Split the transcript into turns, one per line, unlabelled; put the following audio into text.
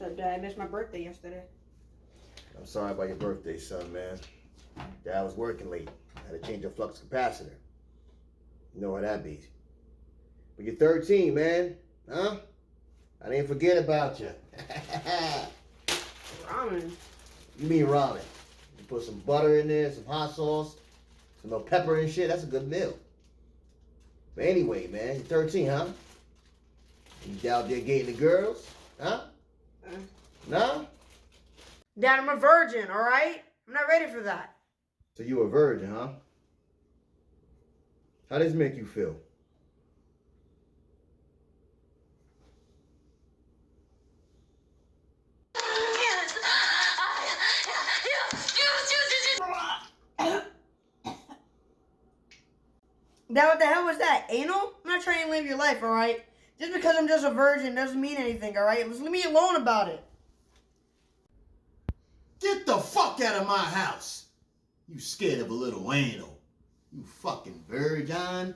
So, Dad, I missed my birthday yesterday.
I'm sorry about your birthday, son, man. Dad was working late. Had to change your flux capacitor. You know how that be. But you're 13, man. Huh? I didn't forget about you.
Ramen.
You mean ramen. You put some butter in there, some hot sauce, some little pepper and shit. That's a good meal. But anyway, man, you're 13, huh? You out there getting the girls? Huh? No?
Dad, I'm a virgin, all right? I'm not ready for that.
So you a virgin, huh? How does this make you feel?
Dad, what the hell was that? Anal? I'm not trying to live your life, all right? Just because I'm just a virgin doesn't mean anything, all right? Just leave me alone about it.
Get the fuck out of my house! You scared of a little anal. You fucking virgin.